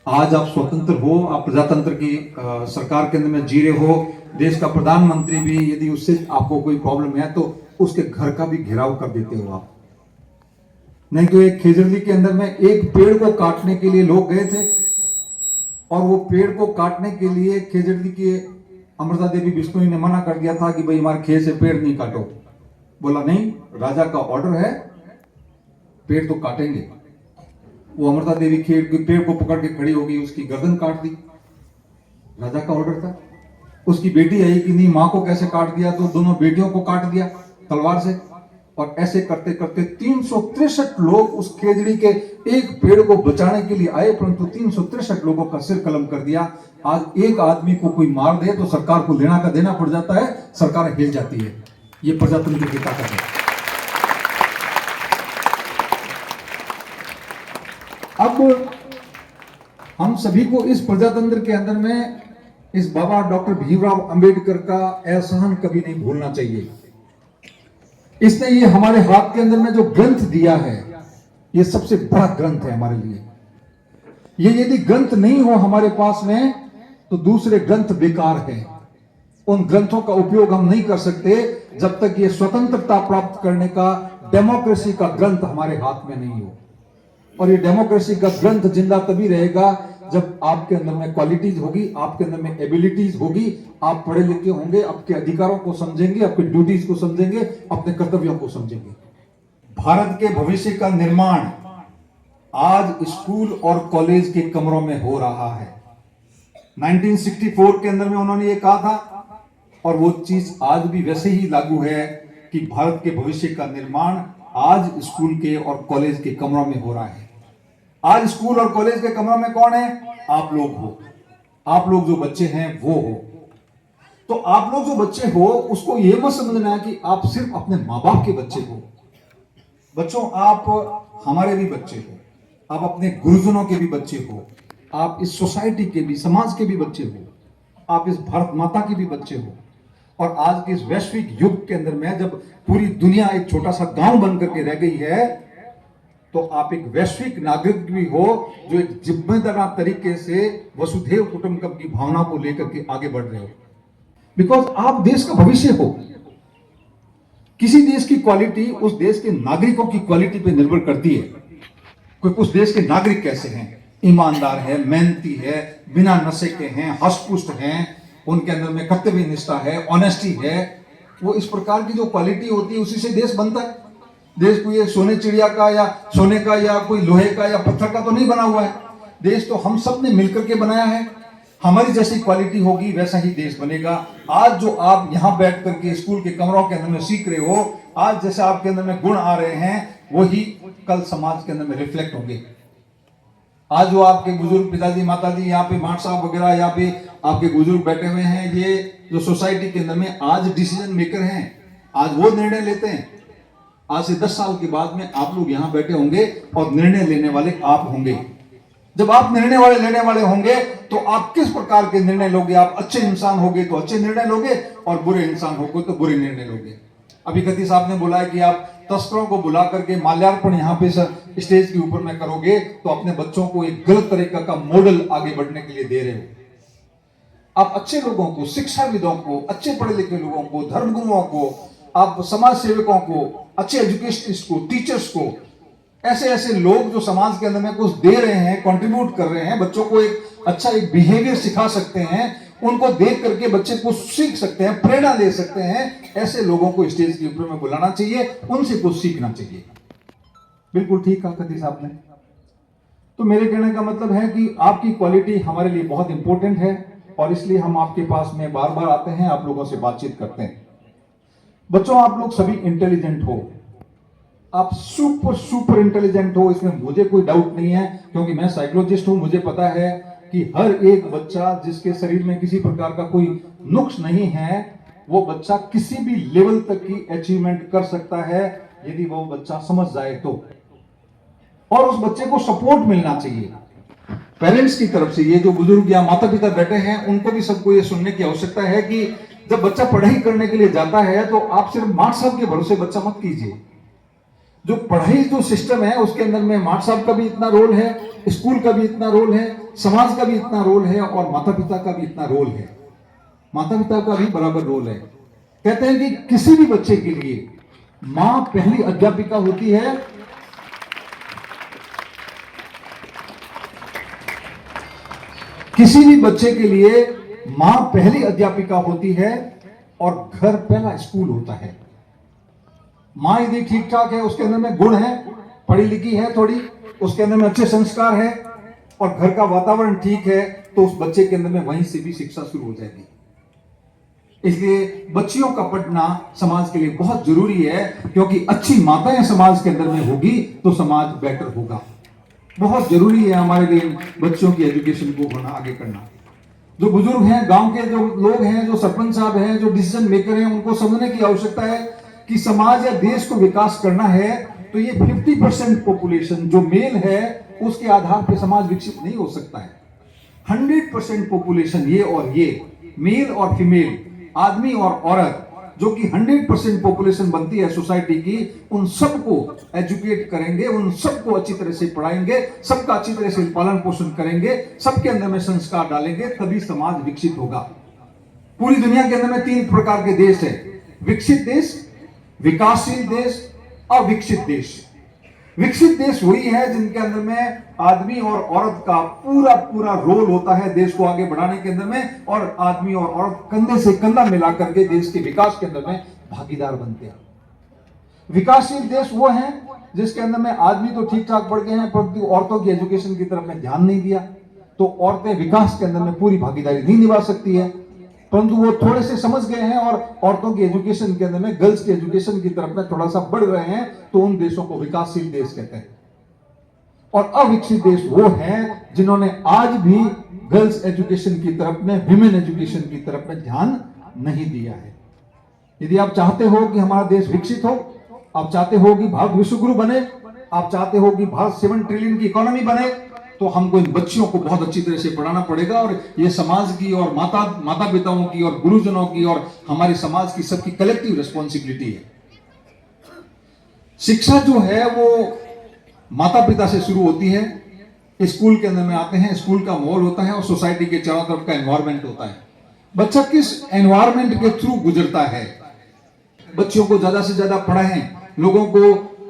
आज आप स्वतंत्र हो, आप प्रजातंत्र की सरकार के अंदर में जी रहे हो। देश का प्रधानमंत्री भी यदि उससे आपको कोई प्रॉब्लम है तो उसके घर का भी घेराव कर देते हो आप। नहीं तो एक खेजड़ली के अंदर में एक पेड़ को काटने के लिए लोग गए थे और वो पेड़ को काटने के लिए खेजड़ली के अमृता देवी बिश्नोई ने मना कर दिया था कि भाई हमारे खेत से पेड़ नहीं काटो। बोला नहीं, राजा का ऑर्डर है, पेड़ तो काटेंगे। वो अमृता देवी पेड़ को पकड़ के खड़ी हो गई, उसकी गर्दन काट दी। राजा का ऑर्डर था। उसकी बेटी आई कि नहीं, मां को कैसे काट दिया, तो दोनों बेटियों को काट दिया तलवार से। और ऐसे करते करते 363 लोग उस खेजड़ी के एक पेड़ को बचाने के लिए आए, परंतु 363 लोगों का सिर कलम कर दिया। आज एक आदमी को कोई मार दे तो सरकार को लेना का देना पड़ जाता है, सरकार हिल जाती है। ये प्रजातंत्र की ताकत है। अब हम सभी को इस प्रजातंत्र के अंदर में इस बाबा डॉक्टर भीमराव अंबेडकर का एहसान कभी नहीं भूलना चाहिए। इसने ये हमारे हाथ के अंदर में जो ग्रंथ दिया है, ये सबसे बड़ा ग्रंथ है हमारे लिए। ये यदि ग्रंथ नहीं हो हमारे पास में तो दूसरे ग्रंथ बेकार है। उन ग्रंथों का उपयोग हम नहीं कर सकते जब तक ये स्वतंत्रता प्राप्त करने का डेमोक्रेसी का ग्रंथ हमारे हाथ में नहीं हो। और ये डेमोक्रेसी का ग्रंथ जिंदा तभी रहेगा जब आपके अंदर में क्वालिटीज होगी, आपके अंदर में एबिलिटीज होगी, आप पढ़े लिखे होंगे, आपके अधिकारों को समझेंगे, आपके ड्यूटीज को समझेंगे, अपने कर्तव्यों को समझेंगे। भारत के भविष्य का निर्माण आज स्कूल और कॉलेज के कमरों में हो रहा है। 1964 के अंदर में उन्होंने ये कहा था और वो चीज आज भी वैसे ही लागू है कि भारत के भविष्य का निर्माण आज स्कूल के और कॉलेज के कमरों में हो रहा है। आज स्कूल और कॉलेज के कमरों में कौन है? आप लोग हो। आप लोग जो बच्चे हैं वो हो। तो आप लोग जो बच्चे हो उसको ये मत समझना कि आप सिर्फ अपने मां बाप के बच्चे हो। बच्चों, आप हमारे भी बच्चे हो, आप अपने गुरुजनों के भी बच्चे हो, आप इस सोसाइटी के भी, समाज के भी बच्चे हो, आप इस भारत माता के भी बच्चे हो। और आज के इस वैश्विक युग के अंदर में जब पूरी दुनिया एक छोटा सा गांव बन करके रह गई है, तो आप एक वैश्विक नागरिक भी हो जो एक जिम्मेदार तरीके से वसुधैव कुटुंबकम की भावना को लेकर के आगे बढ़ रहे हो। बिकॉज आप देश का भविष्य हो। किसी देश की क्वालिटी उस देश के नागरिकों की क्वालिटी पे निर्भर करती है। कोई उस देश के नागरिक कैसे हैं, ईमानदार है, मेहनती है, बिना नशे के हैं, हष्टपुष्ट हैं, उनके अंदर में कर्तव्य निष्ठा है, ऑनेस्टी है। वो इस प्रकार की जो क्वालिटी होती है उसी से देश बनता है। देश कोई ये सोने चिड़िया का या सोने का या कोई लोहे का या पत्थर का तो नहीं बना हुआ है। देश तो हम सब ने मिलकर के बनाया है। हमारी जैसी क्वालिटी होगी वैसा ही देश बनेगा। आज जो आप यहाँ बैठ करके स्कूल के कमरों के अंदर में सीख रहे हो, आज जैसे आपके अंदर में गुण आ रहे हैं, वही कल समाज के अंदर में रिफ्लेक्ट होंगे। आज जो आपके बुजुर्ग पिताजी माताजी यहाँ पे माठ साहब वगैरह यहाँ पे आपके बुजुर्ग बैठे हुए हैं, ये जो सोसाइटी के अंदर में आज डिसीजन मेकर हैं, आज वो निर्णय लेते हैं। आज से 10 साल के बाद में आप लोग यहाँ बैठे होंगे और निर्णय लेने वाले आप होंगे। जब आप निर्णय लेने वाले होंगे तो आप किस प्रकार के निर्णय लोगे? आप अच्छे इंसान होगे तो अच्छे निर्णय लोगे और बुरे इंसान होगे तो बुरे निर्णय लोगे। अभी कति साहब ने बोला है कि आप तस्करों को बुला करके माल्यार्पण यहाँ पे स्टेज के ऊपर में करोगे तो अपने बच्चों को एक गलत तरीका का मॉडल आगे बढ़ने के लिए दे रहे हो। आप अच्छे लोगों को, शिक्षाविदों को, अच्छे पढ़े लिखे लोगों को, धर्मगुरुओं को, आप समाज सेवकों को, अच्छे एजुकेशनिस्ट को, टीचर्स को, ऐसे ऐसे लोग जो समाज के अंदर में कुछ दे रहे हैं, कंट्रीब्यूट कर रहे हैं, बच्चों को एक अच्छा एक बिहेवियर सिखा सकते हैं, उनको देख करके बच्चे कुछ सीख सकते हैं, प्रेरणा दे सकते हैं, ऐसे लोगों को स्टेज के ऊपर में बुलाना चाहिए, उनसे कुछ सीखना चाहिए। बिल्कुल ठीक कहा कति साहब ने। तो मेरे कहने का मतलब है कि आपकी क्वालिटी हमारे लिए बहुत इंपॉर्टेंट है और इसलिए हम आपके पास में बार बार आते हैं, आप लोगों से बातचीत करते हैं। बच्चों, आप लोग सभी इंटेलिजेंट हो, आप सुपर इंटेलिजेंट हो, इसमें मुझे कोई डाउट नहीं है, क्योंकि मैं साइकोलॉजिस्ट हूं। मुझे पता है कि हर एक बच्चा जिसके शरीर में किसी प्रकार का कोई नुक्स नहीं है, वो बच्चा किसी भी लेवल तक की अचीवमेंट कर सकता है यदि वो बच्चा समझ जाए तो। और उस बच्चे को सपोर्ट मिलना चाहिए पेरेंट्स की तरफ से। ये जो बुजुर्ग या माता पिता बैठे हैं, उनको भी सबको ये सुनने की आवश्यकता है कि जब बच्चा पढ़ाई करने के लिए जाता है तो आप सिर्फ मार्क्स साहब के भरोसे बच्चा मत कीजिए। जो पढ़ाई जो सिस्टम है उसके अंदर में माँ साहब का भी इतना रोल है, स्कूल का भी इतना रोल है, समाज का भी इतना रोल है और माता पिता का भी इतना रोल है। माता पिता का भी बराबर रोल है। कहते हैं कि किसी भी बच्चे के लिए मां पहली अध्यापिका होती है। किसी भी बच्चे के लिए मां पहली अध्यापिका होती है और घर पहला स्कूल होता है। मां यदि ठीक ठाक है, उसके अंदर में गुण है, पढ़ी लिखी है थोड़ी, उसके अंदर में अच्छे संस्कार है और घर का वातावरण ठीक है, तो उस बच्चे के अंदर में वहीं से भी शिक्षा शुरू हो जाएगी। इसलिए बच्चियों का पढ़ना समाज के लिए बहुत जरूरी है, क्योंकि अच्छी माताएं समाज के अंदर में होगी तो समाज बेटर होगा। बहुत जरूरी है हमारे लिए बच्चों की एजुकेशन को होना, आगे करना। जो बुजुर्ग हैं, गांव के जो लोग हैं, जो सरपंच साहब हैं, जो डिसीजन मेकर हैं, उनको समझने की आवश्यकता है कि समाज या देश को विकास करना है तो ये 50% पॉपुलेशन जो मेल है उसके आधार पर समाज विकसित नहीं हो सकता है। 100% पॉपुलेशन, ये और ये, मेल और फीमेल, आदमी और औरत, जो कि 100% पॉपुलेशन बनती है सोसाइटी की, उन सबको एजुकेट करेंगे, उन सबको अच्छी तरह से पढ़ाएंगे, सबका अच्छी तरह से पालन पोषण करेंगे, सबके अंदर में संस्कार डालेंगे, तभी समाज विकसित होगा। पूरी दुनिया के अंदर में 3 प्रकार के देश है: विकसित देश, विकासशील देश, अविकसित देश। विकसित देश वही है जिनके अंदर में आदमी और औरत का पूरा पूरा रोल होता है देश को आगे बढ़ाने के अंदर में, और आदमी और औरत कंधे से कंधा मिला करके देश के विकास के अंदर में भागीदार बनते हैं। विकासशील देश वो है जिसके अंदर में आदमी तो ठीक ठाक बढ़ गए हैं, परंतु औरतों की एजुकेशन की तरफ में ध्यान नहीं दिया, तो औरतें विकास के अंदर में पूरी भागीदारी नहीं निभा सकती है। परंतु वो थोड़े से समझ गए हैं और औरतों की एजुकेशन के अंदर में, गर्ल्स की एजुकेशन की तरफ में थोड़ा सा बढ़ रहे हैं, तो उन देशों को विकासशील देश कहते हैं। और अविकसित देश वो हैं जिन्होंने आज भी गर्ल्स एजुकेशन की तरफ में, विमेन एजुकेशन की तरफ में ध्यान नहीं दिया है। यदि आप चाहते हो कि हमारा देश विकसित हो, आप चाहते हो कि भारत विश्वगुरु बने, आप चाहते हो कि भारत 7 ट्रिलियन की इकोनॉमी बने, तो हमको इन बच्चियों को बहुत अच्छी तरह से पढ़ाना पड़ेगा। और ये समाज की और माता पिताओं की और गुरुजनों की और हमारे समाज की सबकी कलेक्टिव रिस्पॉन्सिबिलिटी है। शिक्षा जो है वो माता पिता से शुरू होती है, स्कूल के अंदर में आते हैं, स्कूल का माहौल होता है और सोसाइटी के चारों तरफ का एनवायरनमेंट होता है। बच्चा किस एनवायरनमेंट के थ्रू गुजरता है। बच्चों को ज्यादा से ज्यादा पढ़ाएं, लोगों को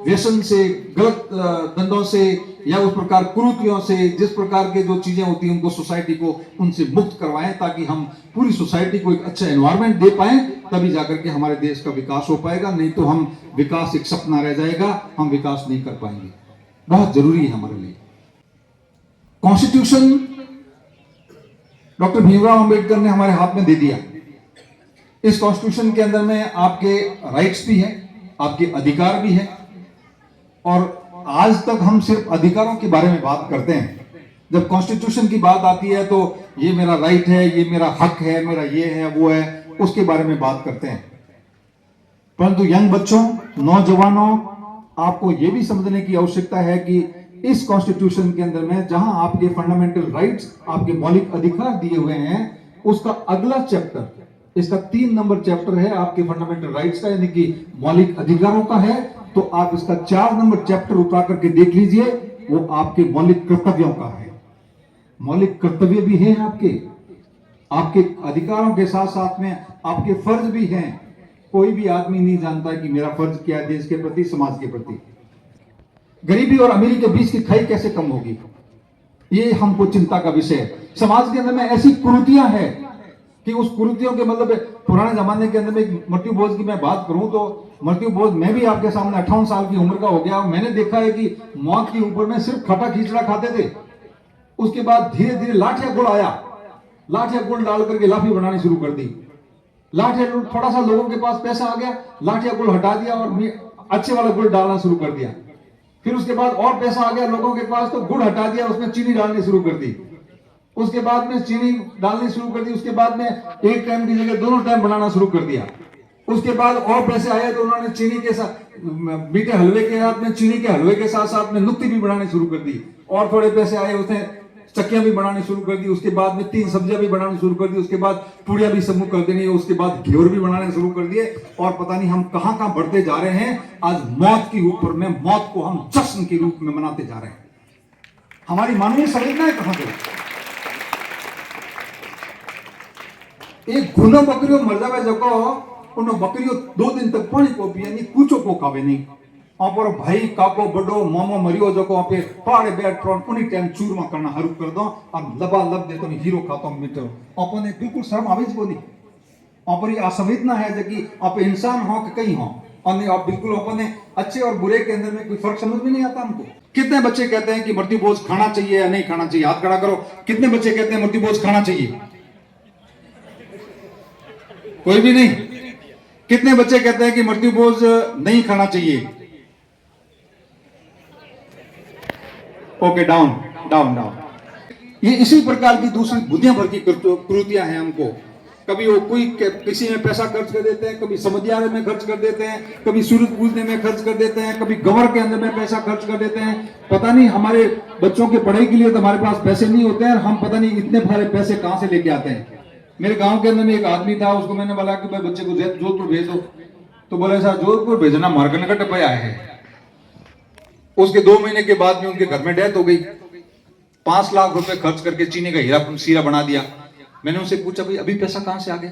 व्यसन से, गलत धंधों से या उस प्रकार कुरीतियों से, जिस प्रकार के जो चीजें होती हैं उनको सोसाइटी को उनसे मुक्त करवाएं, ताकि हम पूरी सोसाइटी को एक अच्छा एनवायरनमेंट दे पाएं, तभी जाकर के हमारे देश का विकास हो पाएगा। नहीं तो हम विकास एक सपना रह जाएगा, हम विकास नहीं कर पाएंगे। बहुत जरूरी है हमारे लिए। कॉन्स्टिट्यूशन डॉक्टर भीमराव अंबेडकर ने हमारे हाथ में दे दिया। इस कॉन्स्टिट्यूशन के अंदर में आपके राइट्स भी हैं, आपके अधिकार भी हैं, और आज तक हम सिर्फ अधिकारों के बारे में बात करते हैं। जब कॉन्स्टिट्यूशन की बात आती है तो ये मेरा राइट है, ये मेरा हक है, मेरा ये है, वो है, उसके बारे में बात करते हैं। परंतु यंग बच्चों, नौजवानों, आपको यह भी समझने की आवश्यकता है कि इस कॉन्स्टिट्यूशन के अंदर में जहां आपके फंडामेंटल राइट्स, आपके मौलिक अधिकार दिए हुए हैं, उसका अगला चैप्टर, इसका 3 नंबर चैप्टर है आपके फंडामेंटल राइट्स का, यानी कि मौलिक अधिकारों का है। तो आप इसका 4 नंबर चैप्टर उठा करके देख लीजिए, वो आपके मौलिक कर्तव्यों का है। मौलिक कर्तव्य भी हैं आपके अधिकारों के साथ साथ में आपके फर्ज भी हैं। कोई भी आदमी नहीं जानता कि मेरा फर्ज क्या है देश के प्रति, समाज के प्रति। गरीबी और अमीरी के बीच की खाई कैसे कम होगी, ये हमको चिंता का विषय है। समाज के अंदर में ऐसी कुरीतियां हैं कि उस कुरीतियों के मतलब पुराने जमाने के अंदर में मृत्यु भोज की मैं बात करूं तो मृत्यु भोज, मैं भी आपके सामने 58 साल की उम्र का हो गया, मैंने देखा है कि मौत के ऊपर में सिर्फ खटा खींचड़ा खाते थे। उसके बाद धीरे धीरे लाठिया गुड़ आया, लाठिया गुड़ डाल करके लाठी बनानी शुरू कर दी। लाठिया गुड़, थोड़ा सा लोगों के पास पैसा आ गया, लाठिया गुड़ हटा दिया और अच्छे वाला गुड़ डालना शुरू कर दिया। फिर उसके बाद और पैसा आ गया लोगों के पास, तो गुड़ हटा दिया, उसमें चीनी डालनी शुरू कर दी। उसके बाद में चीनी डालनी शुरू कर दी, उसके बाद में एक टाइम की जगह 2 टाइम बनाना शुरू कर दिया। उसके बाद और पैसे आए तो उन्होंने चीनी के साथ, मीठे हलवे के साथ में, चीनी के हलवे के साथ साथ में नुक्ती भी बनानी शुरू कर दी। और थोड़े पैसे आए, उसने चक्कियां भी बनानी शुरू कर दी, उसके बाद में 3 सब्जियां भी बनानी शुरू कर दी, उसके बाद पूड़ियां भी समूह कर देनी है, उसके बाद घेवर भी बनाने शुरू कर दिए, और पता नहीं हम कहां कहां बढ़ते जा रहे हैं। आज मौत के ऊपर में मौत को हम जश्न के रूप में मनाते जा रहे हैं। हमारी मानवीय संवेदना है कहां गई? एक गुनो बकरियों मर जावे जको उन बकरियों 2 दिन तक पानी को पिए नहीं, कुछो को खावे नहीं। और भाई काको बड़ो मामो मरियो जो को वहां पे पहाड़े बैठ रहो उन्हीं टाइम चूरमा करना हरू कर दो और लबा लब दे तो नहीं हीरो खाता हूं मिटो अपने बिल्कुल शर्म आवे को नहीं। और ये असंवेदना है जबकि आप इंसान हो कि कहीं हो, और आप बिल्कुल अपने अच्छे और बुरे के अंदर में कोई फर्क समझ में नहीं आता हमको। कितने बच्चे कहते हैं कि मृत्यु भोज खाना चाहिए या नहीं खाना चाहिए? हाथ खड़ा करो। कितने बच्चे कहते हैं मृत्यु भोज खाना चाहिए? कोई भी नहीं। कितने बच्चे कहते हैं कि मृत्यु भोज नहीं खाना चाहिए? Okay, down down down. ये इसी प्रकार की दूसरी बुद्धियां भर की कृतियां हैं हमको। कभी वो कोई किसी में पैसा खर्च कर देते हैं, कभी समझियारे में खर्च कर देते हैं, कभी सूरज पूजने में खर्च कर देते हैं, कभी गवर के अंदर में पैसा खर्च कर देते हैं। पता नहीं हमारे बच्चों की पढ़ाई के लिए तो हमारे पास पैसे नहीं होते हैं, हम पता नहीं इतने सारे पैसे कहां से लेके आते हैं। मेरे गांव के अंदर में एक आदमी था, उसको मैंने बोला कि भाई बच्चे को जोधपुर भेजो, तो बोले सर जोधपुर भेजना मार्गन का टप्पा आया है। उसके 2 महीने के बाद में उनके घर में डेथ हो गई। 5 लाख रुपए खर्च करके चीनी का हीरा सीरा बना दिया। मैंने उनसे पूछा भाई अभी पैसा कहां से आ गया?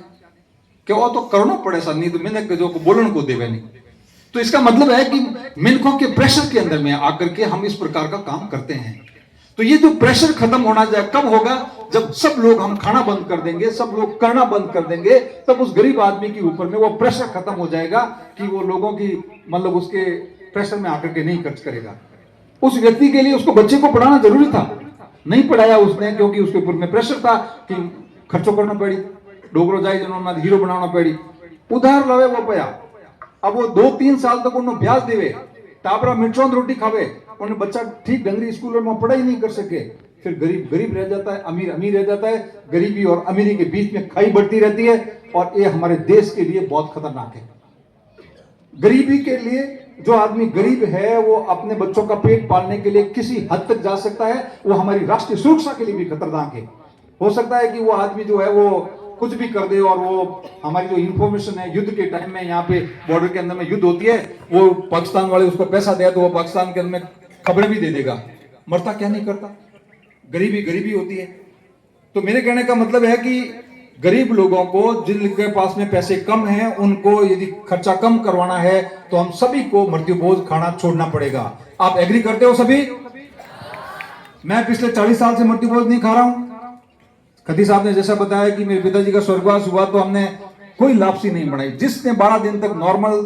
क्या वो तो करना पड़े सर, नहीं तो मैंने जो बोलन को देवे नहीं। तो इसका मतलब है कि मिल्कों के प्रेशर के अंदर में आकर के हम इस प्रकार का काम करते हैं। तो ये जो प्रेशर खत्म होना जाए कब होगा? जब सब लोग हम खाना बंद कर देंगे, सब लोग करना बंद कर देंगे, तब उस गरीब आदमी के ऊपर में वो प्रेशर खत्म हो जाएगा कि वो लोगों की मतलब उसके प्रेशर में आकर के नहीं खर्च करेगा। उस व्यक्ति के लिए उसको बच्चे को पढ़ाना जरूरी था, नहीं पढ़ाया उसने, क्योंकि उसके ऊपर में प्रेशर था कि खर्चो करना पड़ी, डोगरो जाए जनों हीरो बनाना पड़ी, उधार लवे वो पया। अब वो 2-3 साल तक उन्होंने ब्याज देवे, टाबरा मिर्चों रोटी खावे, उन्हें बच्चा ठीक ढंगरी स्कूलों में पढ़ाई नहीं कर सके। फिर गरीब गरीब रह जाता है, अमीर अमीर रह जाता है, गरीबी और अमीरी के बीच में खाई बढ़ती रहती है, और ये हमारे देश के लिए बहुत खतरनाक है। गरीबी के लिए जो आदमी गरीब है वो अपने बच्चों का पेट पालने के लिए किसी हद तक जा सकता है, वो हमारी राष्ट्रीय सुरक्षा के लिए भी खतरनाक है। हो सकता है कि वो आदमी जो है वो कुछ भी कर दे, और वो हमारी जो इंफॉर्मेशन है युद्ध के टाइम में यहाँ पे बॉर्डर के अंदर में युद्ध होती है, वो पाकिस्तान वाले उसको पैसा दे तो वो पाकिस्तान के अंदर में खबरें भी दे देगा, मरता क्या नहीं करता। गरीबी गरीबी होती है। तो मेरे कहने का मतलब है कि गरीब लोगों को, जिनके पास में पैसे कम हैं, उनको यदि खर्चा कम करवाना है तो हम सभी को मृत्यु भोज खाना छोड़ना पड़ेगा। आप एग्री करते हो सभी? मैं पिछले 40 साल से मृत्यु भोज नहीं खा रहा हूं। खती साहब ने जैसा बताया कि मेरे पिताजी का स्वर्गवास हुआ तो हमने कोई लापसी नहीं बनाई। जिसने 12 दिन तक नॉर्मल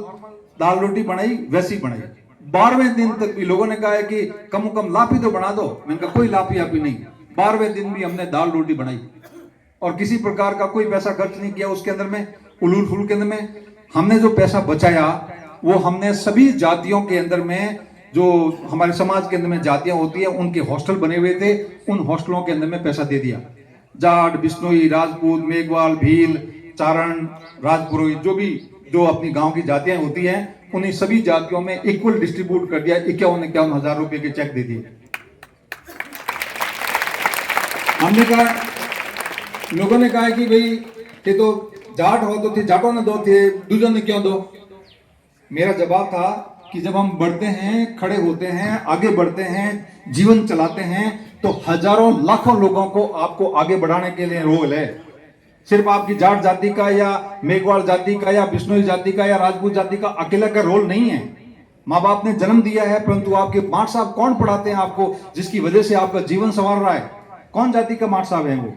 दाल रोटी बनाई वैसी बनाई। 12वें दिन तक भी लोगों ने कहा है कि कम से कम लापी तो बना दो, मैंने कहा कोई लापी आपी नहीं। 12वें दिन भी हमने दाल रोटी बनाई और किसी प्रकार का कोई पैसा खर्च नहीं किया उसके अंदर में। उलूल फूल के अंदर में हमने जो पैसा बचाया वो हमने सभी जातियों के अंदर में, जो हमारे समाज के अंदर में जातियां होती है, उनके हॉस्टल बने हुए थे, उन हॉस्टलों के अंदर में पैसा दे दिया। जाट, बिश्नोई, राजपूत, मेघवाल, भील, चारण, राजपुरोहित, जो अपनी गांव की जातियां होती हैं, उन्हीं सभी जातियों में इक्वल डिस्ट्रीब्यूट कर दिया। 51 हजार रुपए के चेक दे दिए। हमने कहा, लोगों ने कहा कि भाई ये तो जाट हो तो थे, जाटों ने दो थे, दूसरों ने क्यों दो? मेरा जवाब था कि जब हम बढ़ते हैं, खड़े होते हैं, आगे बढ़ते हैं, जीवन चलाते हैं, तो हजारों लाखों लोगों को आपको आगे बढ़ाने के लिए रोल है। सिर्फ आपकी जाट जाति का या मेघवाल जाति का या बिश्नोई जाति का या राजपूत जाति का अकेला का रोल नहीं है। माँ बाप ने जन्म दिया है, परंतु आपके माठ साहब कौन पढ़ाते हैं आपको, जिसकी वजह से आपका जीवन संवार रहा है? कौन जाति का माठ साहब है वो?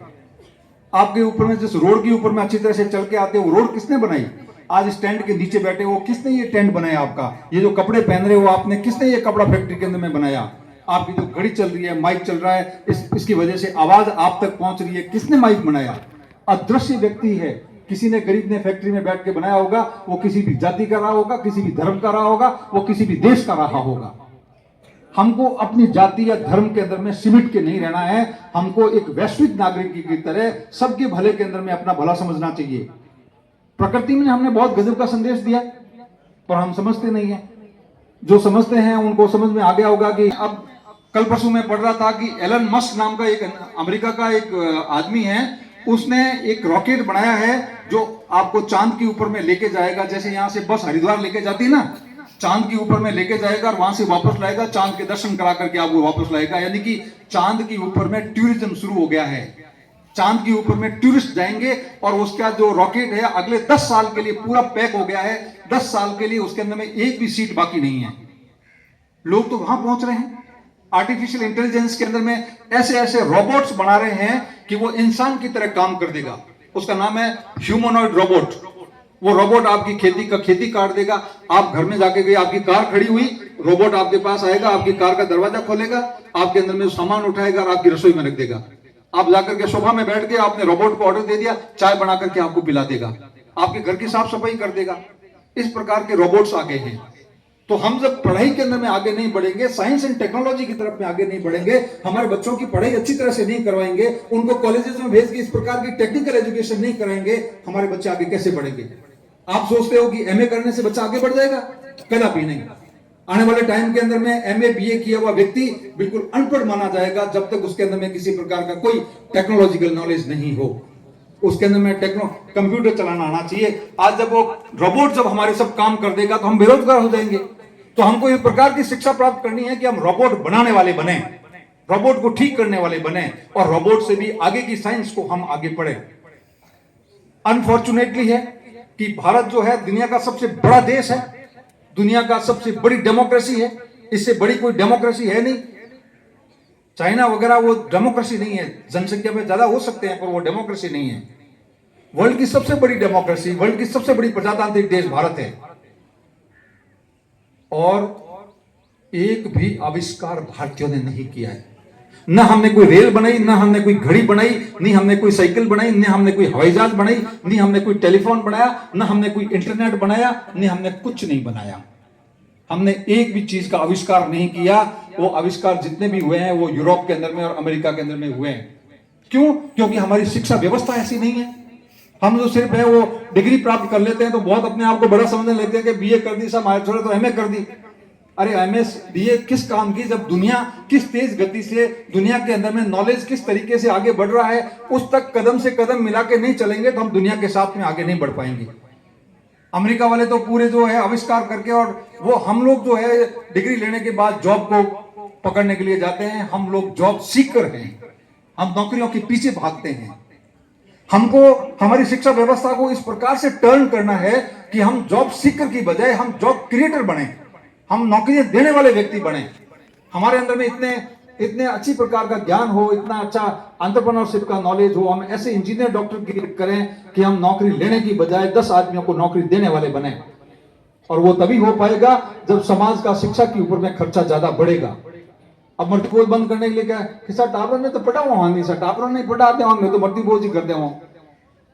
आपके ऊपर में जिस रोड के ऊपर में अच्छी तरह से चल के आते हो, वो रोड किसने बनाई? आज इस टेंट के नीचे बैठे हो, किसने ये टेंट बनाया आपका? ये जो कपड़े पहन रहे हो आपने, किसने ये कपड़ा फैक्ट्री के अंदर में बनाया? आपकी जो घड़ी चल रही है, माइक चल रहा है, इसकी वजह से आवाज आप तक पहुंच रही है, किसने माइक बनाया? अदृश्य व्यक्ति है। किसी ने गरीब ने फैक्ट्री में बैठ के बनाया होगा, वो किसी भी जाति का रहा होगा, किसी भी धर्म का रहा होगा, वो किसी भी देश का रहा होगा। हमको अपनी जाति या धर्म के अंदर में सिमट के नहीं रहना है। हमको एक वैश्विक नागरिक की तरह सबके भले के अंदर में अपना भला समझना चाहिए। प्रकृति में हमने बहुत गजब का संदेश दिया, पर हम समझते नहीं है। जो समझते हैं उनको समझ में आ गया होगा कि अब कल परसों मैं पढ़ रहा था कि एलन मस्क नाम का एक अमेरिका का एक आदमी है, उसने एक रॉकेट बनाया है जो आपको चांद के ऊपर में लेके जाएगा। जैसे यहां से बस हरिद्वार लेके जाती है ना, चांद के ऊपर में लेके जाएगा और वहां से वापस लाएगा, चांद के दर्शन करा करके आपको वापस लाएगा। यानी कि चांद के ऊपर में टूरिज्म शुरू हो गया है। चांद के ऊपर में टूरिस्ट जाएंगे और उसका जो रॉकेट है अगले 10 साल के लिए पूरा पैक हो गया है। 10 साल के लिए उसके अंदर में एक भी सीट बाकी नहीं है। लोग तो वहां पहुंच रहे हैं। आर्टिफिशियल इंटेलिजेंस के अंदर में ऐसे ऐसे रोबोट्स बना रहे हैं कि वो इंसान की तरह काम कर देगा। उसका नाम है ह्यूमनॉइड रोबोट। वो रोबोट आपकी खेती काट देगा। आप घर में जाके गए, आपकी कार खड़ी हुई, रोबोट आपके पास आएगा, आपकी कार का दरवाजा खोलेगा, आपके अंदर में सामान उठाएगा और आपकी रसोई में रख देगा। आप जाकर के सोफा में बैठ के आपने रोबोट को ऑर्डर दे दिया, चाय बना करके आपको पिला देगा, आपके घर की साफ सफाई कर देगा। इस प्रकार के रोबोट्स आ गए हैं। तो हम जब पढ़ाई के अंदर में आगे नहीं बढ़ेंगे, साइंस एंड टेक्नोलॉजी की तरफ में आगे नहीं बढ़ेंगे, हमारे बच्चों की पढ़ाई अच्छी तरह से नहीं करवाएंगे, उनको कॉलेजेस में भेज के इस प्रकार की टेक्निकल एजुकेशन नहीं कराएंगे, हमारे बच्चे आगे कैसे बढ़ेंगे? आप सोचते हो कि एमए करने से बच्चा आगे बढ़ जाएगा? कदापि नहीं। आने वाले टाइम के अंदर में एमए बीए किया हुआ व्यक्ति बिल्कुल अनपढ़ माना जाएगा जब तक उसके अंदर में किसी प्रकार का कोई टेक्नोलॉजिकल नॉलेज नहीं हो। उसके अंदर में कंप्यूटर चलाना आना चाहिए। आज जब वो रोबोट जब हमारे सब काम कर देगा तो हम बेरोजगार हो जाएंगे। तो हमको इस प्रकार की शिक्षा प्राप्त करनी है कि हम रोबोट बनाने वाले बने, रोबोट को ठीक करने वाले बने और रोबोट से भी आगे की साइंस को हम आगे पढ़े। अनफॉर्चुनेटली है कि भारत जो है दुनिया का सबसे बड़ा देश है, दुनिया का सबसे बड़ी डेमोक्रेसी है, इससे बड़ी कोई डेमोक्रेसी है नहीं। चाइना वगैरह वो डेमोक्रेसी नहीं है, जनसंख्या में ज्यादा हो सकते हैं पर वो डेमोक्रेसी नहीं है। वर्ल्ड की सबसे बड़ी डेमोक्रेसी, वर्ल्ड की सबसे बड़ी प्रजातांत्रिक देश भारत है और एक भी आविष्कार भारतीयों ने नहीं किया है। न हमने कोई रेल बनाई, न हमने कोई घड़ी बनाई, नहीं हमने कोई साइकिल बनाई, न हमने कोई हवाई जहाज बनाई, नहीं हमने कोई टेलीफोन बनाया, न हमने कोई इंटरनेट बनाया, नहीं हमने कुछ नहीं बनाया। हमने एक भी चीज का आविष्कार नहीं किया। वो आविष्कार जितने भी हुए हैं वो यूरोप के अंदर में और अमेरिका के अंदर में हुए हैं। क्यों? क्योंकि हमारी शिक्षा व्यवस्था ऐसी नहीं है। हम जो सिर्फ है वो डिग्री प्राप्त कर लेते हैं तो बहुत अपने आप को बड़ा समझने लगते हैं कि बीए कर दी, सब हमारे छोड़े तो एमए कर दी। अरे एमएस बीए किस काम की, जब दुनिया किस तेज गति से, दुनिया के अंदर में नॉलेज किस तरीके से आगे बढ़ रहा है, उस तक कदम से कदम मिला के नहीं चलेंगे तो हम दुनिया के साथ में आगे नहीं बढ़ पाएंगे। अमेरिका वाले तो पूरे जो है आविष्कार करके, और वो हम लोग जो है डिग्री लेने के बाद जॉब को पकड़ने के लिए जाते हैं। हम लोग जॉब सीकर हैं, हम नौकरियों के पीछे भागते हैं। हमको हमारी शिक्षा व्यवस्था को इस प्रकार से टर्न करना है कि हम जॉब सीकर की बजाय हम जॉब क्रिएटर बने, हम नौकरियां देने वाले व्यक्ति बने। हमारे अंदर में इतने अच्छी प्रकार का ज्ञान हो, इतना अच्छा एंटरप्रेन्योरशिप का नॉलेज हो, हम ऐसे इंजीनियर डॉक्टर क्रिएट करें कि हम नौकरी लेने की बजाय 10 आदमियों को नौकरी देने वाले बने। और वो तभी हो पाएगा जब समाज का शिक्षा के ऊपर में खर्चा ज्यादा बढ़ेगा। अब मर्ती बोझ बंद करने के लिए क्या है कि सर टापरों ने तो पढ़ा हुआ, नहीं सर टापरों नहीं पढ़ाते हूँ, मैं तो मर्ती बोझ ही करते हूँ।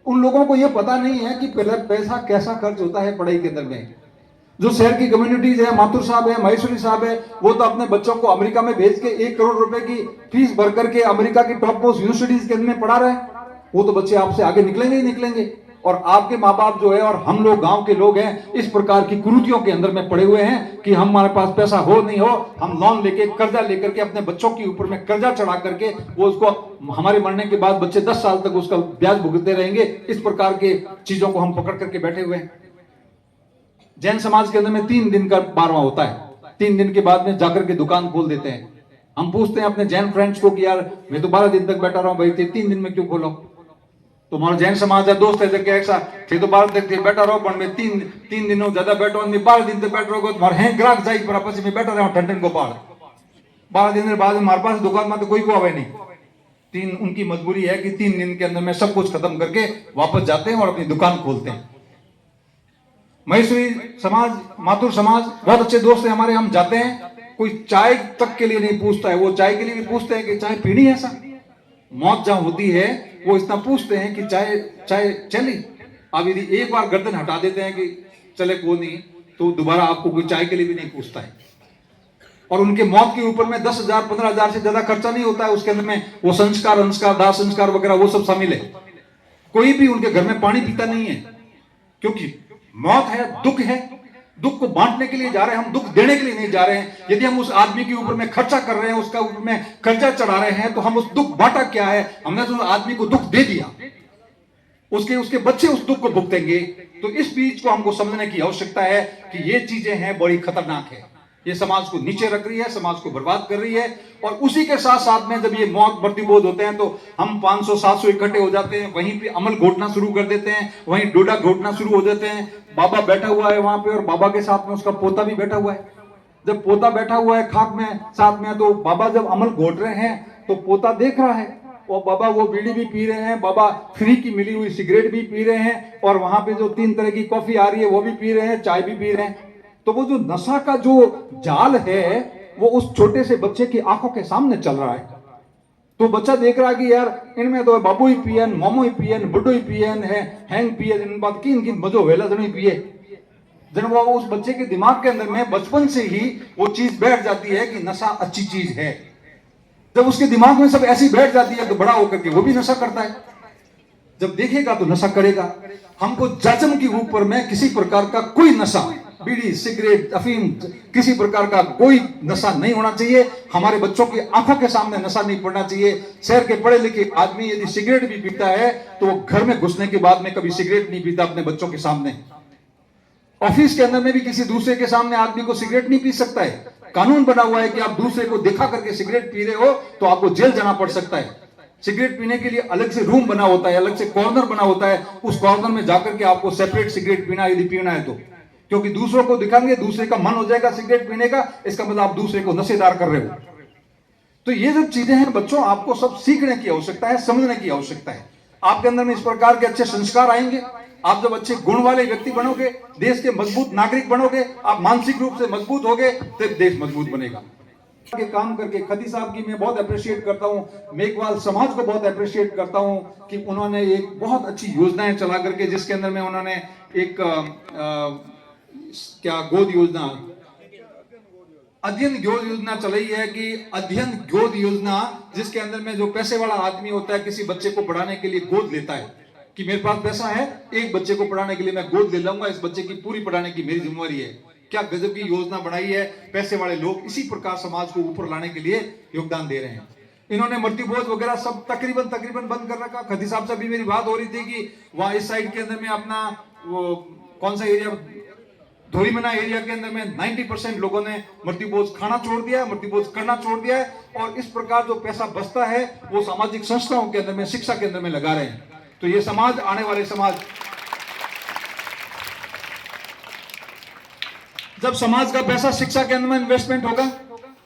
उन लोगों को यह पता नहीं है कि पैसा कैसा खर्च होता है पढ़ाई के अंदर में। जो शहर की कम्युनिटीज है, माथुर साहब है, महेश्वरी साहब है, वो तो अपने बच्चों को अमेरिका में भेज के 1 करोड़ रुपए की फीस भर करके अमेरिका की टॉप मोस्ट यूनिवर्सिटीज के अंदर में पढ़ा रहे हैं। वो तो बच्चे आपसे आगे निकलेंगे ही निकलेंगे। और आपके माँ बाप जो है और हम लोग गांव के लोग हैं, इस प्रकार की कुरीतियों के अंदर में पड़े हुए हैं कि हमारे पास पैसा हो नहीं हो, हम लोन लेके कर्जा लेकर के अपने बच्चों के ऊपर में कर्जा चढ़ा करके वो उसको हमारे मरने के बाद बच्चे 10 साल तक उसका ब्याज भुगतते रहेंगे। इस प्रकार के चीजों को हम पकड़ करके बैठे हुए हैं। जैन समाज के अंदर में 3 दिन का 12वां होता है। 3 दिन के बाद में जाकर के दुकान खोल देते हैं। हम पूछते हैं अपने जैन फ्रेंड्स को कि यार मैं तो 12 दिन तक बैठा रहा हूं भाई, 3 दिन में क्यों खोलो? तुम्हारा जैन समाज है दोस्त है क्या ऐसा थे तो 12 दिन तक बैठा रहो, पर मैं 3 दिनों ज्यादा बैठा मैं 12 दिन तक बैठ रहो तुम्हारे हैं ग्राहक जाई पर आपस में बैठा रहा हूं ठंडन गोपाल। 12 दिन के बाद हमारे पास दुकान में तो कोई को आवे नहीं। उनकी मजबूरी है कि 3 दिन के अंदर में सब कुछ खत्म करके वापस जाते हैं और अपनी दुकान खोलते हैं। महेश्वरी समाज, माथुर समाज बहुत अच्छे दोस्त हैं हमारे। हम जाते हैं, कोई चाय तक के लिए नहीं पूछता है, वो चाय के लिए भी पूछते हैं कि चाय पीनी है। ऐसा मौत जहां होती है वो इतना पूछते हैं कि चाय चली। अब यदि एक बार गर्दन हटा देते हैं कि चले को नहीं, तो दोबारा आपको कोई चाय के लिए भी नहीं पूछता है। और उनके मौत के ऊपर में 10,000 15,000 से ज्यादा खर्चा नहीं होता है। उसके अंदर में वो संस्कार दाह संस्कार वगैरह वो सब शामिल है। कोई भी उनके घर में पानी पीता नहीं है, क्योंकि मौत है, दुख है। दुख को बांटने के लिए जा रहे हैं, हम दुख देने के लिए नहीं जा रहे हैं। यदि हम उस आदमी के ऊपर में खर्चा कर रहे हैं, उसका ऊपर में कर्जा चढ़ा रहे हैं, तो हम उस दुख बांटा क्या है? हमने तो उस आदमी को दुख दे दिया, उसके बच्चे उस दुख को भुगतेंगे। तो इस बीच को हमको समझने की आवश्यकता है कि ये चीजें हैं बड़ी खतरनाक है, ये समाज को नीचे रख रही है, समाज को बर्बाद कर रही है। और उसी के साथ साथ में जब ये मौत मृत्युबोध होते हैं तो हम 500-700 इकट्ठे हो जाते हैं, वहीं पे अमल घोटना शुरू कर देते हैं, वहीं डोडा घोटना शुरू हो जाते हैं। बाबा बैठा हुआ है वहां पे और बाबा के साथ में उसका पोता भी बैठा हुआ है। जब पोता बैठा हुआ है खाक में साथ में, तो बाबा जब अमल घोट रहे हैं तो पोता देख रहा है, और बाबा वो बीड़ी भी पी रहे हैं, बाबा फ्री की मिली हुई सिगरेट भी पी रहे हैं, और वहां पे जो 3 तरह की कॉफी आ रही है वो भी पी रहे हैं, चाय भी पी रहे हैं। तो वो जो नशा का जो जाल है वो उस छोटे से बच्चे की आंखों के सामने चल रहा है। तो बच्चा देख रहा है कि यार इनमें तो बाबू ही पियन, मोमो ही पियन, बुड्ढो ही पियन है, हैंग पियन, इन बात किन मजो वेला जन ही पिए। जन वो उस बच्चे के दिमाग के अंदर में बचपन से ही वो चीज बैठ जाती है कि नशा अच्छी चीज है। जब उसके दिमाग में सब ऐसी बैठ जाती है तो बड़ा होकर के वो भी नशा करता है। जब देखेगा तो नशा करेगा। हमको जजम के ऊपर में किसी प्रकार का कोई नशा, बीड़ी, सिगरेट, अफीम, किसी प्रकार का कोई नशा नहीं होना चाहिए। हमारे बच्चों की आंखों के सामने नशा नहीं पड़ना चाहिए। शहर के पढ़े लिखे आदमी यदि सिगरेट भी पीता है तो वो घर में घुसने के बाद में कभी सिगरेट नहीं पीता अपने बच्चों के सामने। ऑफिस के अंदर में भी किसी दूसरे के सामने आदमी को सिगरेट नहीं पी सकता है। कानून बना हुआ है कि आप दूसरे को दिखा करके सिगरेट पी रहे हो तो आपको जेल जाना पड़ सकता है। सिगरेट पीने के लिए अलग से रूम बना होता है, अलग से कॉर्नर बना होता है, उस कॉर्नर में जाकर के आपको सेपरेट सिगरेट पीना यदि पीना है तो। क्योंकि दूसरों को दिखाएंगे, दूसरे का मन हो जाएगा सिगरेट पीने का, इसका मतलब आप दूसरे को नशेदार कर रहे हो। तो ये जो चीजें हैं बच्चों, आपको सब सीखने की आवश्यकता है, समझने की आवश्यकता है। आपके अंदर में इस प्रकार के अच्छे संस्कार आएंगे। आप जब अच्छे गुण वाले व्यक्ति बनोगे, देश के मजबूत नागरिक बनोगे, आप मानसिक रूप से मजबूत होगे, तब देश मजबूत बनेगा। के काम करके खदी साहब की मैं बहुत अप्रिशिएट करता हूं, मेघवाल समाज को बहुत अप्रिशिएट करता हूं कि उन्होंने एक बहुत अच्छी योजनाएं चला करके, जिसके अंदर में उन्होंने एक क्या गोद योजना, अध्ययन गोद योजना चलाई है कि अध्ययन गोद योजना, जिसके अंदर में जो पैसे वाला आदमी होता है किसी बच्चे को पढ़ाने के लिए गोद लेता है कि मेरे पास पैसा है, एक बच्चे को पढ़ाने के लिए मैं गोद ले लूंगा, इस बच्चे की पूरी पढ़ाने की मेरी जिम्मेवारी है। क्या गजब की योजना बनाई है। पैसे वाले लोग इसी प्रकार समाज को ऊपर लाने के लिए योगदान दे रहे हैं। इन्होंने मृत्युबोध वगैरह सब तकरीबन बंद कर रखा। खदी साहब से भी मेरी बात हो रही थी कि वहां इस साइड के अंदर में अपना वो कौन सा एरिया, धोरीमना एरिया के अंदर में 90% लोगों ने मृत्युभोज खाना छोड़ दिया, मृत्युभोज करना छोड़ दिया है। और इस प्रकार जो पैसा बचता है वो सामाजिक संस्थाओं के अंदर में, शिक्षा के अंदर में लगा रहे हैं। तो ये समाज, आने वाले समाज, जब समाज का पैसा शिक्षा के अंदर में इन्वेस्टमेंट होगा,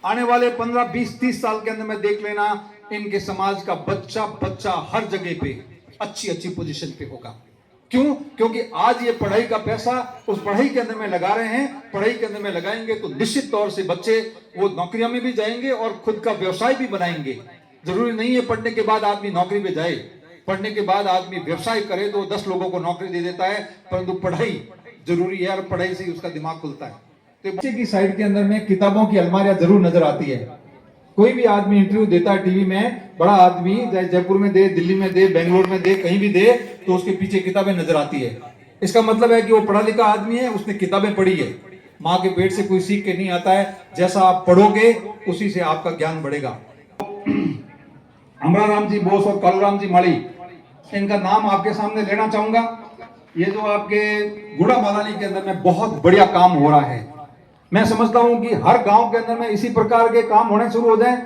आने वाले 15, 20, 30 साल के अंदर में देख लेना, इनके समाज का बच्चा हर जगह पे अच्छी पोजीशन पे होगा। क्यों? क्योंकि आज ये पढ़ाई का पैसा उस पढ़ाई के अंदर में लगा रहे हैं। पढ़ाई के अंदर में लगाएंगे तो निश्चित तौर से बच्चे वो नौकरियों में भी जाएंगे और खुद का व्यवसाय भी बनाएंगे। जरूरी नहीं है पढ़ने के बाद आदमी नौकरी पे जाए, पढ़ने के बाद आदमी व्यवसाय करे तो 10 लोगों को नौकरी दे देता है, परंतु पढ़ाई जरूरी है और पढ़ाई से ही उसका दिमाग खुलता है। तो बच्चे की साइड के अंदर में किताबों की अलमारियां जरूर नजर आती है। कोई भी आदमी इंटरव्यू देता है टीवी में, बड़ा आदमी चाहे जयपुर में दे, दिल्ली में दे, बेंगलोर में दे, कहीं भी दे, तो उसके पीछे किताबें नजर आती है। इसका मतलब है कि वो पढ़ा लिखा आदमी है, उसने किताबें पढ़ी है। माँ के पेट से कोई सीख के नहीं आता है, जैसा आप पढ़ोगे उसी से आपका ज्ञान बढ़ेगा। अमराराम जी बोस और कालूराम जी माली, इनका नाम आपके सामने लेना चाहूंगा। ये जो आपके गुड़ा बालानी के अंदर में बहुत बढ़िया काम हो रहा है। मैं समझता हूं कि हर गांव के अंदर में इसी प्रकार के काम होने शुरू हो जाएं,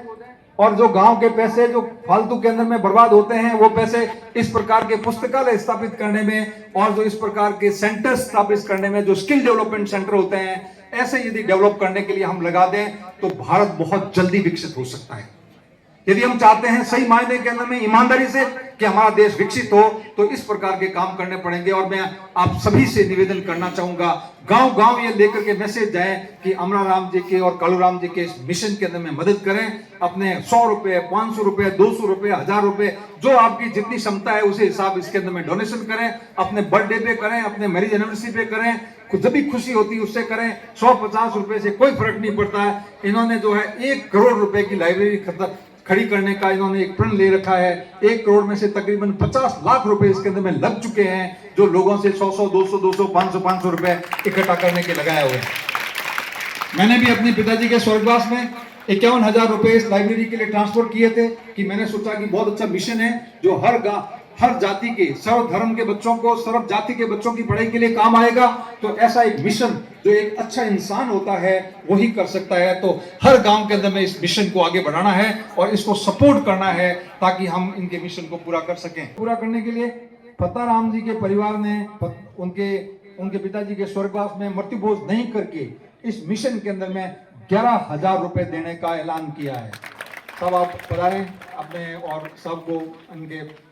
और जो गांव के पैसे जो फालतू के अंदर में बर्बाद होते हैं, वो पैसे इस प्रकार के पुस्तकालय स्थापित करने में और जो इस प्रकार के सेंटर स्थापित करने में, जो स्किल डेवलपमेंट सेंटर होते हैं, ऐसे यदि डेवलप करने के लिए हम लगा दें तो भारत बहुत जल्दी विकसित हो सकता है। यदि हम चाहते हैं सही मायने के अंदर में ईमानदारी से कि हमारा देश विकसित हो, तो इस प्रकार के काम करने पड़ेंगे। और मैं आप सभी से निवेदन करना चाहूंगा, गांव गांव ये लेकर के मैसेज जाए कि अमराराम जी के और कालूराम जी के इस मिशन के अंदर में मदद करें। अपने 100 रुपए, 500 रुपए, 200 रुपए, 1000 रुपए, जो आपकी जितनी क्षमता है उसे हिसाब इसके अंदर में डोनेशन करें। अपने बर्थडे पे करें, अपने मैरिज एनिवर्सरी पे करें, जब भी खुशी होती है उससे करें। 100-50 रुपए से कोई फर्क नहीं पड़ता है। इन्होंने जो है 1 करोड़ रुपए की लाइब्रेरी खड़ी करने का इन्होंने एक प्रण ले रखा है। 1 करोड़ में से तकरीबन 50 लाख रुपए इसके अंदर में लग चुके हैं, जो लोगों से 100 200 500 रुपए इकट्ठा करने के लगाए हुए हैं। मैंने भी अपने पिताजी के स्वर्गवास में 51,000 रुपए इस लाइब्रेरी के लिए ट्रांसफर किए थे कि मैंने सोचा कि बहुत अच्छा मिशन है जो हर जाति के, सर्व धर्म के बच्चों को, सर्व जाति के बच्चों की पढ़ाई के लिए काम आएगा। तो ऐसा एक मिशन जो एक अच्छा इंसान होता है वही कर सकता है। तो हर गांव के अंदर में इस मिशन को आगे बढ़ाना है और इसको सपोर्ट करना है ताकि हम इनके मिशन को पूरा कर सकें। पूरा करने के लिए पत्ताराम जी के परिवार ने उनके पिताजी के स्वर्गवास में मृत्युभोज नहीं करके इस मिशन के अंदर में 11,000 रुपए देने का ऐलान किया है। सब आप पधारें अपने और सबको उनके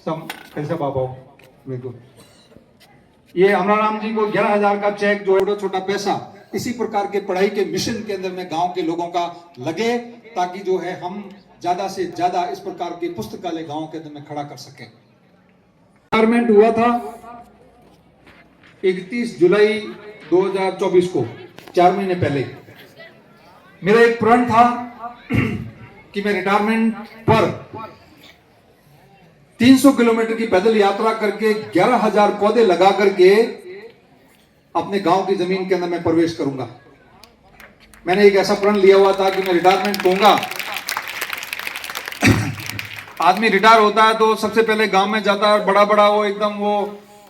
सब कैसे बाबा बिल्कुल। ये अमराराम जी को 11,000 का चेक जो है छोटा पैसा इसी प्रकार के पढ़ाई के मिशन के अंदर में गांव के लोगों का लगे, ताकि जो है हम ज्यादा से ज्यादा इस प्रकार के पुस्तकालय गांव के अंदर में खड़ा कर सकें। रिटायरमेंट हुआ था 31 जुलाई 2024 को, 4 महीने पहले। मेरा एक प्रण था कि मैं रिटायरमेंट पर 300 किलोमीटर की पैदल यात्रा करके 11,000 पौधे लगा करके अपने गांव की जमीन के अंदर मैं प्रवेश करूंगा। मैंने एक ऐसा प्रण लिया हुआ था कि मैं रिटायरमेंट लूंगा। आदमी रिटायर होता है तो सबसे पहले गांव में जाता है और बड़ा बड़ा वो एकदम वो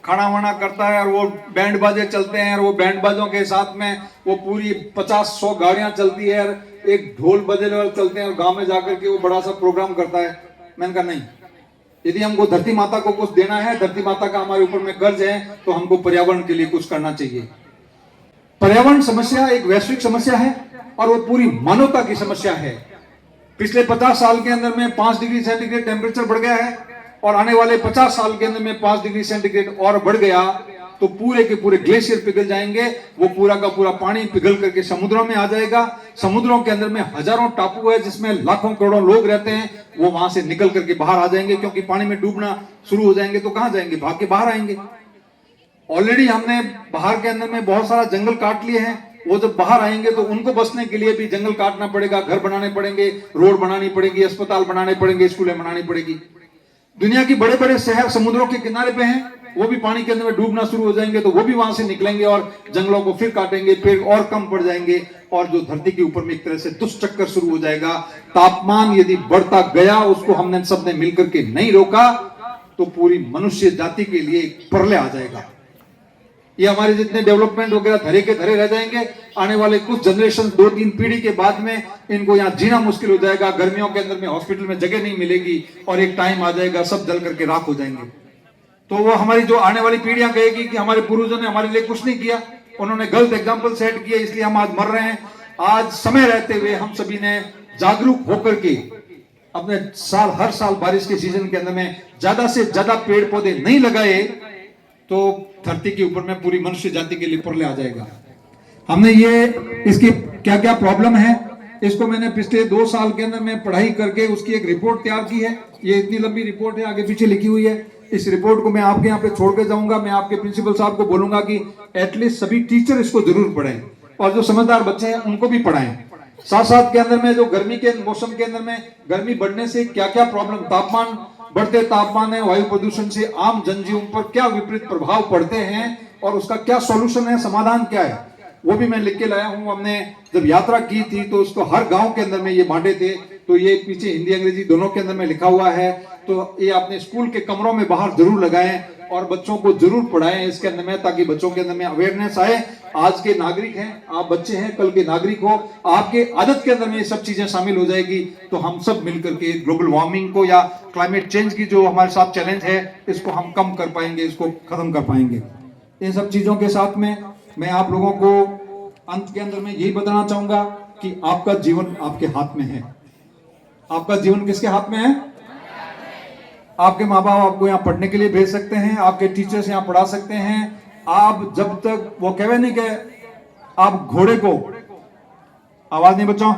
खाना वाना करता है और वो बैंड बाजे चलते हैं और वो बैंड बाजों के साथ में वो पूरी 50-100 गाड़ियां चलती है और एक ढोल बजे वाले चलते हैं और गांव में जाकर के वो बड़ा सा प्रोग्राम करता है। मैंने कहा नहीं, यदि हमको धरती माता को कुछ देना है, धरती माता का हमारे ऊपर में कर्ज है, तो हमको पर्यावरण के लिए कुछ करना चाहिए। पर्यावरण समस्या एक वैश्विक समस्या है और वो पूरी मानवता की समस्या है। पिछले 50 साल के अंदर में 5 डिग्री सेंटीग्रेड टेम्परेचर बढ़ गया है और आने वाले 50 साल के अंदर में 5 डिग्री सेंटीग्रेड और बढ़ गया तो पूरे के पूरे ग्लेशियर पिघल जाएंगे। वो पूरा का पूरा पानी पिघल करके समुद्रों में आ जाएगा। समुद्रों के अंदर में हजारों टापू है जिसमें लाखों करोड़ों लोग रहते हैं, वो वहां से निकल करके बाहर आ जाएंगे, क्योंकि पानी में डूबना शुरू हो जाएंगे तो कहां जाएंगे, भाग के बाहर आएंगे। ऑलरेडी हमने बाहर के अंदर में बहुत सारा जंगल काट लिए हैं, वो जब बाहर आएंगे तो उनको बसने के लिए भी जंगल काटना पड़ेगा, घर बनाने पड़ेंगे, रोड बनानी पड़ेगी, अस्पताल बनाने पड़ेंगे, स्कूलें बनानी पड़ेगी। दुनिया के बड़े बड़े शहर समुद्रों के किनारे पे हैं, वो भी पानी के अंदर में डूबना शुरू हो जाएंगे तो वो भी वहां से निकलेंगे और जंगलों को फिर काटेंगे, पेड़ और कम पड़ जाएंगे और जो धरती के ऊपर में एक तरह से दुष्चक्कर शुरू हो जाएगा। तापमान यदि बढ़ता गया, उसको हमने सबने मिलकर के नहीं रोका तो पूरी मनुष्य जाति के लिए एक प्रलय आ जाएगा। ये हमारे जितने डेवलपमेंट वगैरह धरे के धरे रह जाएंगे। आने वाले कुछ जनरेशन 2-3 पीढ़ी के बाद में इनको यहाँ जीना मुश्किल हो जाएगा। गर्मियों के अंदर में हॉस्पिटल में जगह नहीं मिलेगी और एक टाइम आ जाएगा सब जल करके राख हो जाएंगे। तो वो हमारी जो आने वाली पीढ़ियां कहेगी कि हमारे पूर्वजों ने हमारे लिए कुछ नहीं किया, उन्होंने गलत एग्जाम्पल सेट किए, इसलिए हम आज मर रहे हैं। आज समय रहते हुए हम सभी ने जागरूक होकर के अपने हर साल बारिश के सीजन के अंदर में ज्यादा से ज्यादा पेड़ पौधे नहीं लगाए तो धरती के ऊपर में पूरी मनुष्य जाति के लिए प्रलय आ जाएगा। हमने ये इसकी क्या क्या प्रॉब्लम है, इसको मैंने पिछले 2 साल के अंदर में पढ़ाई करके उसकी एक रिपोर्ट तैयार की है। ये इतनी लंबी रिपोर्ट है, आगे पीछे लिखी हुई है। इस रिपोर्ट को मैं आपके यहाँ पे छोड़ के जाऊंगा। मैं आपके प्रिंसिपल साहब को बोलूंगा कि एटलीस्ट सभी टीचर इसको जरूर पढ़ें और जो समझदार बच्चे हैं उनको भी पढ़ाएं। साथ साथ के अंदर में जो गर्मी के मौसम के अंदर में गर्मी बढ़ने से क्या क्या प्रॉब्लम, तापमान बढ़ते तापमान है, वायु प्रदूषण से आम जनजीवन पर क्या विपरीत प्रभाव पड़ते हैं और उसका क्या सॉल्यूशन है, समाधान क्या है, वो भी मैं लिख के लाया हूं। हमने जब यात्रा की थी तो उसको हर गांव के अंदर में ये बांटे थे, तो ये पीछे हिंदी अंग्रेजी दोनों के अंदर में लिखा हुआ है। तो ये अपने स्कूल के कमरों में बाहर जरूर लगाएं और बच्चों को जरूर पढ़ाएं इसके अंदर में, ताकि बच्चों के अंदर में अवेयरनेस आए। आज के नागरिक हैं आप, बच्चे हैं, कल के नागरिक हो, आपके आदत के अंदर में ये सब चीजें शामिल हो जाएगी तो हम सब मिलकर के ग्लोबल वार्मिंग को या क्लाइमेट चेंज की जो हमारे साथ चैलेंज है इसको हम कम कर पाएंगे, इसको खत्म कर पाएंगे। इन सब चीजों के साथ में मैं आप लोगों को अंत के अंदर में यही बताना चाहूंगा कि आपका जीवन आपके हाथ में है। आपका जीवन किसके हाथ में है? आपके माँ बाप आपको यहाँ पढ़ने के लिए भेज सकते हैं, आपके टीचर्स यहाँ पढ़ा सकते हैं। आप जब तक वो कहे नहीं कि आप घोड़े को, आवाज नहीं बचाओ,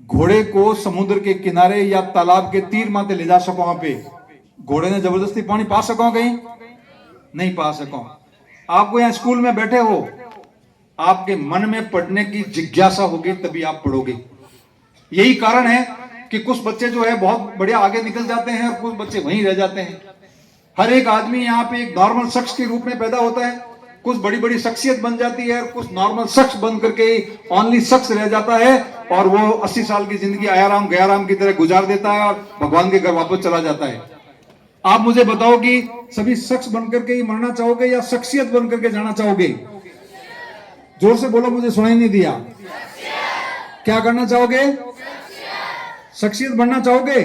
घोड़े को समुद्र के किनारे या तालाब के तीर माते ले जा सको, वहां पे घोड़े ने जबरदस्ती पानी पा सको, कहीं नहीं पा सको। आपको यहाँ स्कूल में बैठे हो, आपके मन में पढ़ने की जिज्ञासा होगी, तभी आप पढ़ोगे। यही कारण है कि कुछ बच्चे जो है बहुत बढ़िया आगे निकल जाते हैं और कुछ बच्चे वहीं रह जाते हैं। हर एक आदमी यहाँ पे एक नॉर्मल शख्स के रूप में पैदा होता है, कुछ बड़ी बड़ी शख्सियत बन जाती है, कुछ नॉर्मल शख्स बन करके ओनली शख्स रह जाता है और वो 80 साल की जिंदगी आयाराम गयाराम की तरह गुजार देता है और भगवान के घर वापस चला जाता है। आप मुझे बताओ कि सभी शख्स बनकर के ही मरना चाहोगे या शख्सियत बनकर के जाना चाहोगे? जोर से बोलो, मुझे सुनाई नहीं दिया। क्या करना चाहोगे? शख्सियत बनना चाहोगे?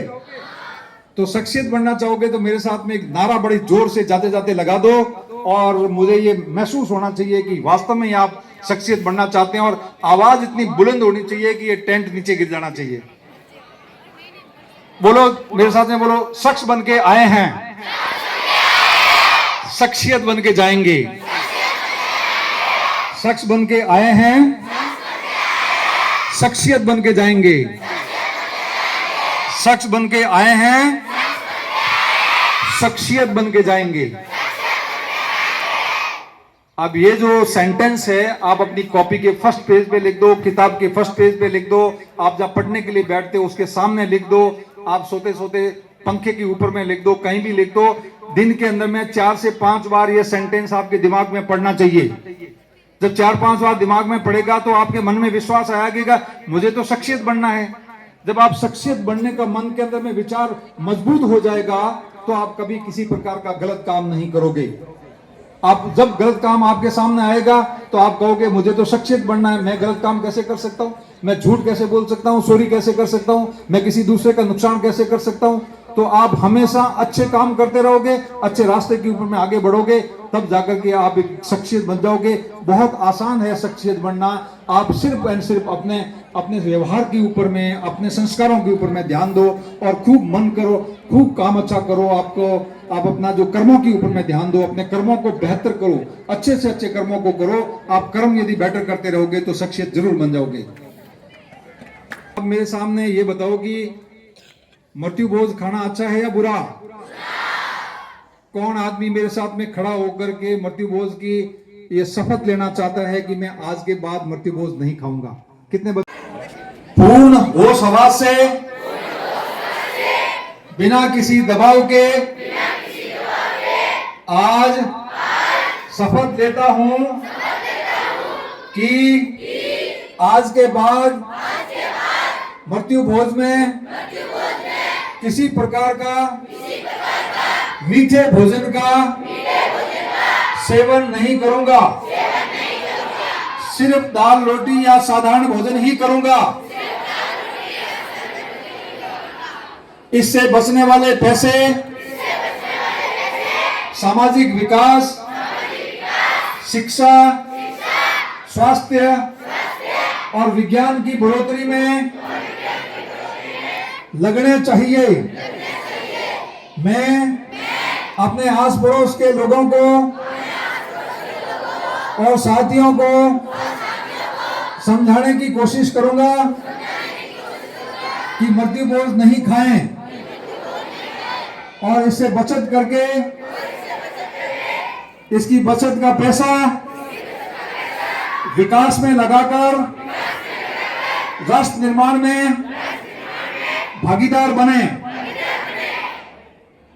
तो शख्सियत बनना चाहोगे तो मेरे साथ में एक नारा बड़ी जोर से जाते जाते लगा दो और मुझे ये महसूस होना चाहिए कि वास्तव में आप शख्सियत बनना चाहते हैं और आवाज इतनी बुलंद होनी चाहिए कि ये टेंट नीचे गिर जाना चाहिए। बोलो मेरे साथ में, बोलो, शख्स बन के आए हैं, शख्सियत बन के जाएंगे। शख्स बन के आए हैं, शख्सियत बन के जाएंगे। शख्स बन के आए हैं, शख्सियत बन के जाएंगे। अब ये जो सेंटेंस है आप अपनी कॉपी के फर्स्ट पेज पे लिख दो, किताब के फर्स्ट पेज पे लिख दो, आप जब पढ़ने के लिए बैठते हो उसके सामने लिख दो, आप सोते सोते पंखे के ऊपर में लिख दो, कहीं भी लिख दो। दिन के अंदर में 4 से 5 बार ये सेंटेंस आपके दिमाग में पढ़ना चाहिए। जब 4-5 बार दिमाग में पड़ेगा तो आपके मन में विश्वास आएगा मुझे तो शख्सियत बनना है। जब आप शख्सियत बनने का मन के अंदर में विचार मजबूत हो जाएगा तो आप कभी किसी प्रकार का गलत काम नहीं करोगे। आप जब गलत काम आपके सामने आएगा तो आप कहोगे मुझे तो शख्सियत बनना है, मैं गलत काम कैसे कर सकता हूं, मैं झूठ कैसे बोल सकता हूं, चोरी कैसे कर सकता हूं, मैं किसी दूसरे का नुकसान कैसे कर सकता हूं। तो आप हमेशा अच्छे काम करते रहोगे, अच्छे रास्ते के ऊपर में आगे बढ़ोगे, तब जाकर के आप एक शख्सियत बन जाओगे। बहुत आसान है शख्सियत बनना। आप सिर्फ एंड सिर्फ अपने व्यवहार के ऊपर में, अपने संस्कारों के ऊपर में ध्यान दो और खूब मन करो, खूब काम अच्छा करो। आप अपना जो कर्मों के ऊपर में ध्यान दो, अपने कर्मों को बेहतर करो, अच्छे से अच्छे कर्मों को करो। आप कर्म यदि बेटर करते रहोगे तो शख्सियत जरूर बन जाओगे। अब मेरे सामने ये बताओ कि मृत्यु भोज खाना अच्छा है या बुरा? कौन आदमी मेरे साथ में खड़ा होकर के मृत्यु भोज की ये शपथ लेना चाहता है कि मैं आज के बाद मृत्यु भोज नहीं खाऊंगा? कितने पूर्ण होश हवास से, बिना किसी दबाव के आज शपथ लेता हूं कि आज के बाद मृत्यु भोज में किसी प्रकार का मीठे भोजन का सेवन नहीं करूंगा। सिर्फ दाल रोटी या साधारण भोजन ही करूंगा। इससे बचने वाले पैसे सामाजिक विकास, शिक्षा, स्वास्थ्य और विज्ञान की बढ़ोतरी में लगने चाहिए। मैं अपने आस पड़ोस के लोगों को और साथियों को समझाने की कोशिश करूंगा कि मृत्यु भोज नहीं खाएं और इससे बचत करके इसकी बचत का पैसा विकास में लगाकर राष्ट्र निर्माण में भागीदार बने।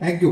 Thank you.